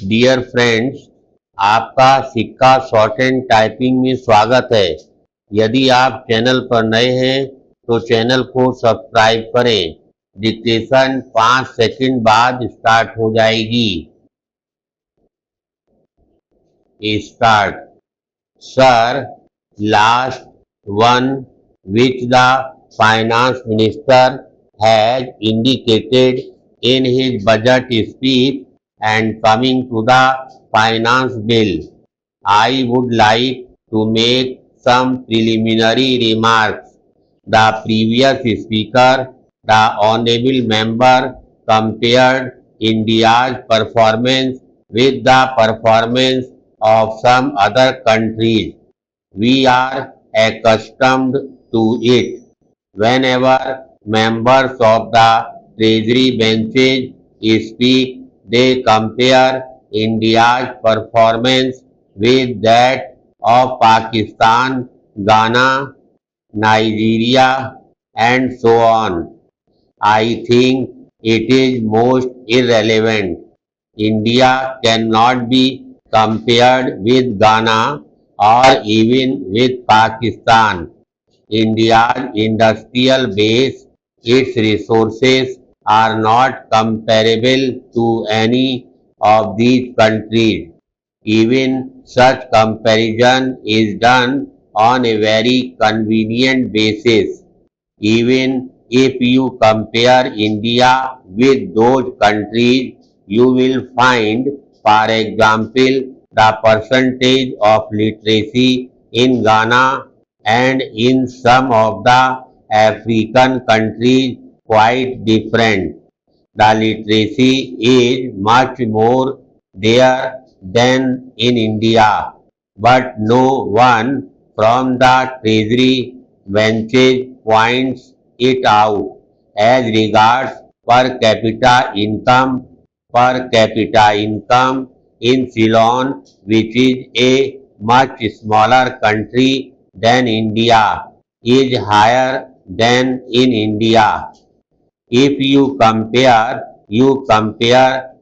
Dear friends, आपका सिक्का short and typing में स्वागत है। यदि आप चैनल पर नए हैं तो चैनल को सब्सक्राइब करें। डिक्टेशन 5 सेकंड बाद स्टार्ट हो जाएगी। Start. Sir, last one which the finance minister has indicated in his budget speech and coming to the finance bill, I would like to make some preliminary remarks. The previous speaker, the honorable member, compared India's performance with the performance of some other countries. We are accustomed to it. Whenever members of the Treasury benches speak, they compare India's performance with that of Pakistan, Ghana, Nigeria, and so on. I think it is most irrelevant. India cannot be compared with Ghana or even with Pakistan. India's industrial base, its resources are not comparable to any of these countries. Even such comparison is done on a very convenient basis. Even if you compare India with those countries, you will find, for example, the percentage of literacy in Ghana and in some of the African countries quite different. The literacy is much more there than in India, but no one from the Treasury benches points it out. As regards per capita income in Ceylon, which is a much smaller country than India, is higher than in India. If you compare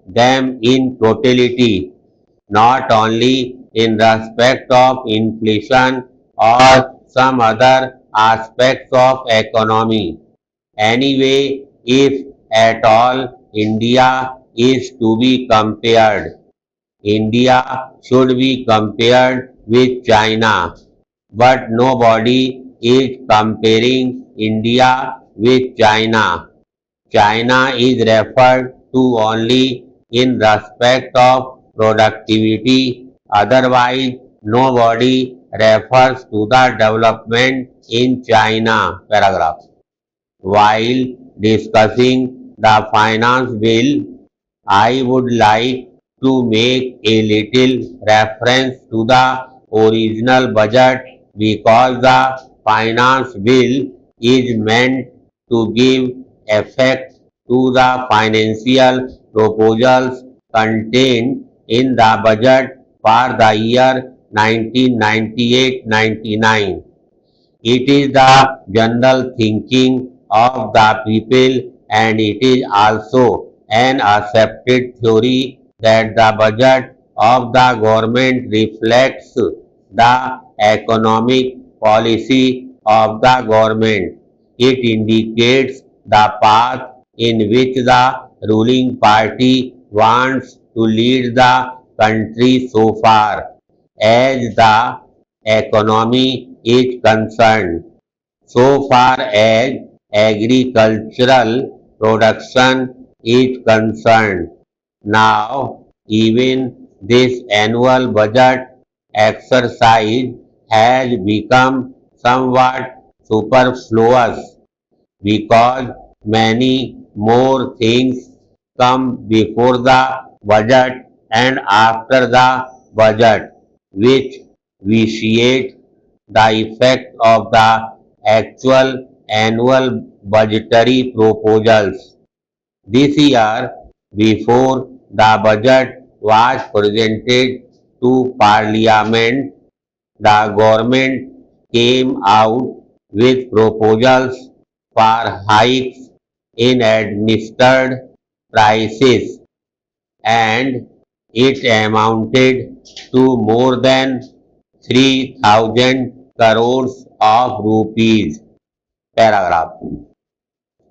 them in totality, not only in respect of inflation or some other aspects of economy. Anyway, if at all India is to be compared, India should be compared with China, but nobody is comparing India with China. China is referred to only in respect of productivity, otherwise nobody refers to the development in China. Paragraph. While discussing the finance bill, I would like to make a little reference to the original budget because the finance bill is meant to give effect to the financial proposals contained in the budget for the year 1998-99. It is the general thinking of the people, and it is also an accepted theory that the budget of the government reflects the economic policy of the government. It indicates the path in which the ruling party wants to lead the country so far as the economy is concerned. So far as agricultural production is concerned. Now, even this annual budget exercise has become somewhat superfluous because many more things come before the budget and after the budget, which vitiate the effect of the actual annual budgetary proposals. This year, before the budget was presented to Parliament, the government came out with proposals for hikes in administered prices and It amounted to more than 3,000 crores of rupees. Paragraph.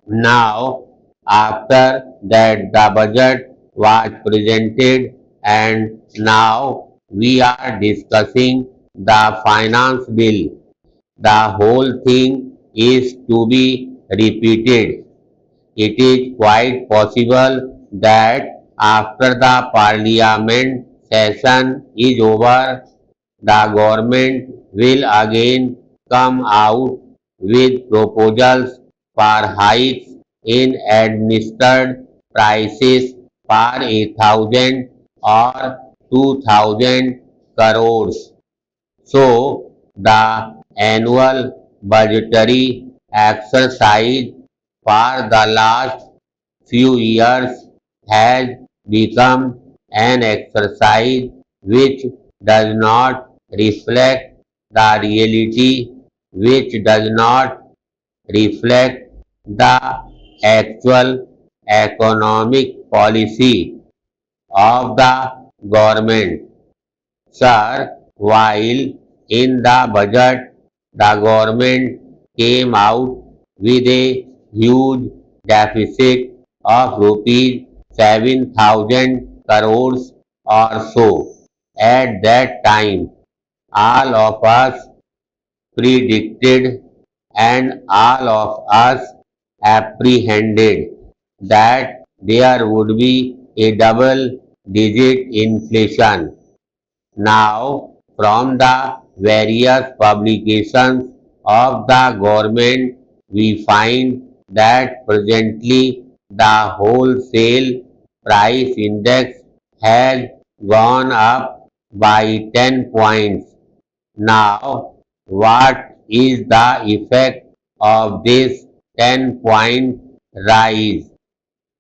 Now, after that the budget was presented and now we are discussing the finance bill. The whole thing is to be repeated. It is quite possible that after the parliament session is over, the government will again come out with proposals for hikes in administered prices for 1,000 or 2,000 crores. So, the annual budgetary exercise for the last few years has become an exercise which does not reflect the reality, which does not reflect the actual economic policy of the government. Sir, while in the budget the government came out with a huge deficit of rupees 7,000 crores or so. At that time, all of us predicted and all of us apprehended that there would be a double digit inflation. Now, from the various publications of the government, we find that presently the wholesale price index has gone up by 10 points. Now, what is the effect of this 10-point rise?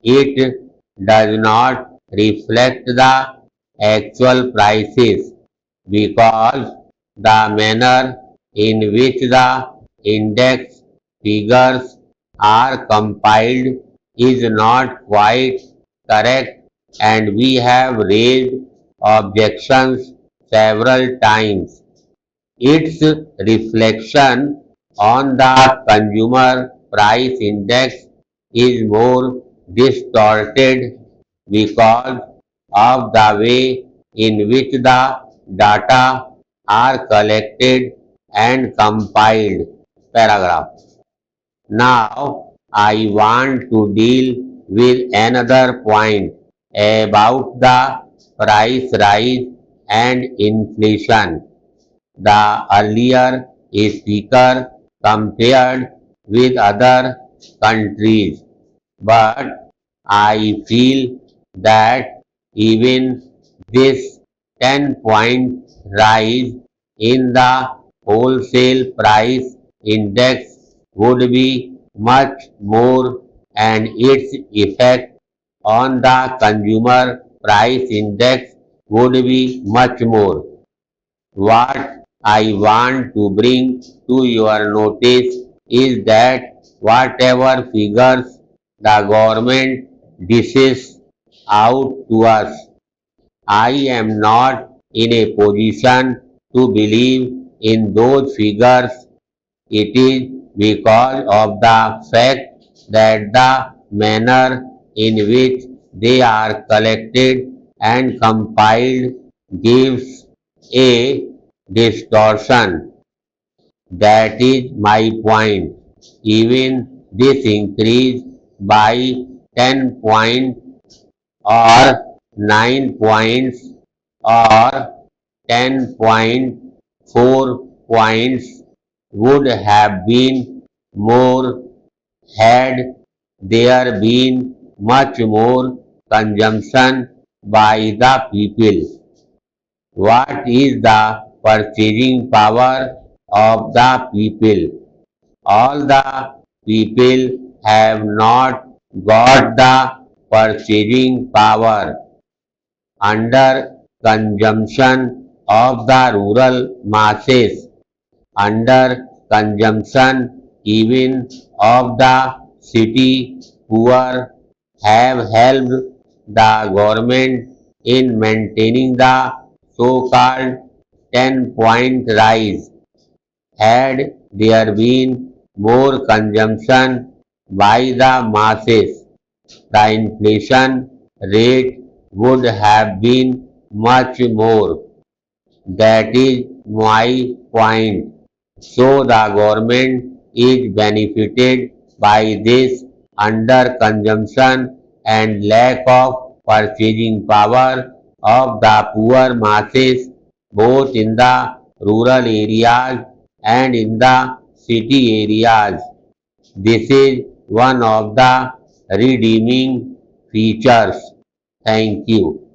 It does not reflect the actual prices because the manner in which the index figures are compiled is not quite correct, and we have raised objections several times. Its reflection on the consumer price index is more distorted because of the way in which the data are collected and compiled. Paragraph. Now, I want to deal with another point about the price rise and inflation. The earlier speaker compared with other countries, but I feel that even this 10-point rise in the wholesale price index would be much more, and its effect on the consumer price index would be much more. What I want to bring to your notice is that whatever figures the government dishes out to us, I am not in a position to believe in those figures. It is because of the fact that the manner in which they are collected and compiled gives a distortion. That is my point. Even this increase by 10 points or 9 points or 10.4 points would have been more had there been much more consumption by the people. What is the purchasing power of the people? All the people have not got the purchasing power. Under consumption of the rural masses, under consumption even of the city poor have helped the government in maintaining the so-called 10-point rise. Had there been more consumption by the masses, the inflation rate would have been much more. That is my point. So the government is benefited by this underconsumption and lack of purchasing power of the poor masses both in the rural areas and in the city areas. This is one of the redeeming features. Thank you.